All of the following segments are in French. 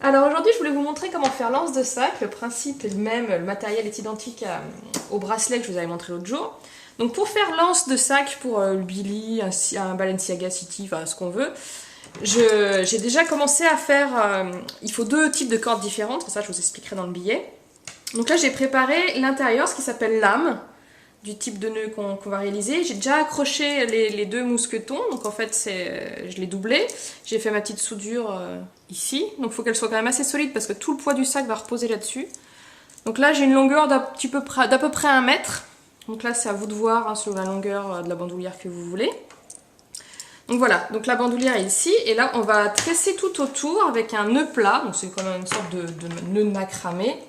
Alors aujourd'hui, je voulais vous montrer comment faire l'anse de sac. Le principe est le même, le matériel est identique au bracelet que je vous avais montré l'autre jour. Donc pour faire l'anse de sac pour le Billy, un Balenciaga City, enfin ce qu'on veut, j'ai déjà commencé à faire... il faut deux types de cordes différentes, ça je vous expliquerai dans le billet. Donc là j'ai préparé l'intérieur, ce qui s'appelle lame, du type de nœud qu'on va réaliser. J'ai déjà accroché les deux mousquetons, donc en fait je l'ai doublé. J'ai fait ma petite soudure ici, donc il faut qu'elle soit quand même assez solide parce que tout le poids du sac va reposer là-dessus. Donc là j'ai une longueur d'à peu près 1 mètre. Donc là c'est à vous de voir hein, sur la longueur de la bandoulière que vous voulez. Donc voilà, donc la bandoulière est ici, et là on va tresser tout autour avec un nœud plat, donc c'est comme une sorte de nœud de macramé.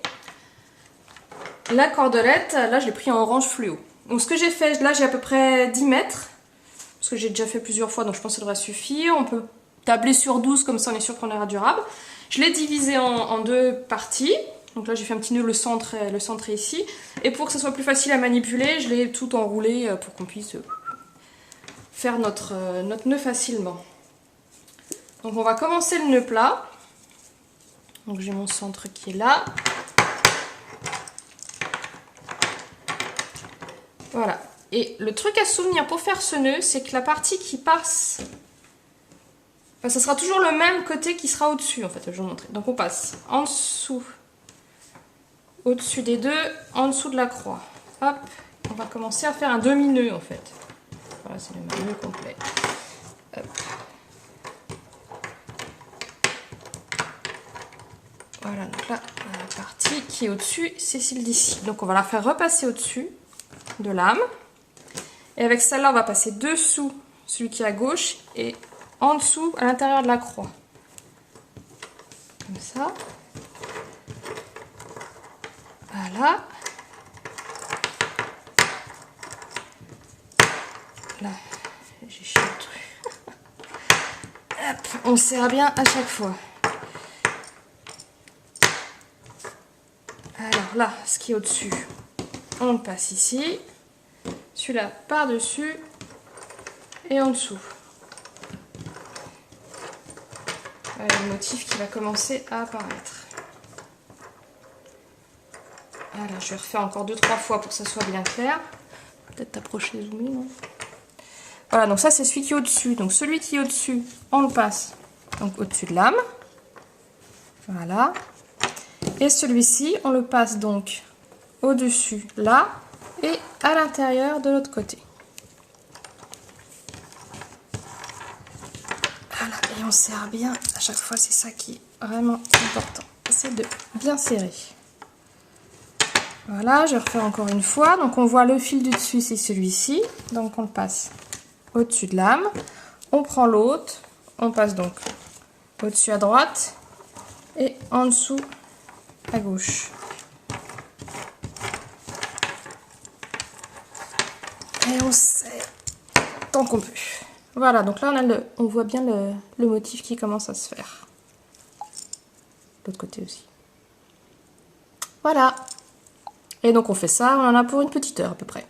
La cordelette, là je l'ai pris en orange fluo. Donc ce que j'ai fait, là j'ai à peu près 10 mètres, parce que j'ai déjà fait plusieurs fois, donc je pense que ça devrait suffire. On peut tabler sur 12, comme ça on est sûr qu'on aura durable. Je l'ai divisé en deux parties, donc là j'ai fait un petit nœud le centre est ici. Et pour que ce soit plus facile à manipuler, je l'ai tout enroulé pour qu'on puisse faire notre nœud facilement. Donc on va commencer le nœud plat. Donc j'ai mon centre qui est là. Voilà. Et le truc à se souvenir pour faire ce nœud, c'est que la partie qui passe... Enfin, ça sera toujours le même côté qui sera au-dessus, en fait, je vais vous montrer. Donc on passe en dessous, au-dessus des deux, en dessous de la croix. Hop, on va commencer à faire un demi-nœud, en fait. Voilà, c'est le nœud complet. Hop. Voilà, donc là, la partie qui est au-dessus, c'est celle d'ici. Donc on va la faire repasser au-dessus de l'âme. Et avec celle-là, on va passer dessous celui qui est à gauche et en dessous à l'intérieur de la croix. Comme ça. Voilà. Là, j'ai chié le truc. Hop, on serre bien à chaque fois. Alors là, ce qui est au-dessus, on le passe ici. Celui-là par-dessus et en dessous. Voilà le motif qui va commencer à apparaître. Voilà, je vais refaire encore 2-3 fois pour que ça soit bien clair. Peut-être t'approcher, zoomer, non? Voilà, donc ça c'est celui qui est au-dessus. Donc celui qui est au-dessus, on le passe donc au-dessus de l'âme. Voilà. Et celui-ci, on le passe donc au-dessus là et à l'intérieur de l'autre côté. Voilà, et on serre bien à chaque fois, c'est ça qui est vraiment important. C'est de bien serrer. Voilà, je vais refaire encore une fois. Donc on voit le fil du dessus, c'est celui-ci. Donc on le passe au-dessus de l'âme. On prend l'autre, on passe donc au-dessus à droite et en dessous à gauche. Et on serre tant qu'on peut. Voilà, donc là on voit bien le motif qui commence à se faire. L'autre côté aussi. Voilà. Et donc on fait ça, on en a pour une petite heure à peu près.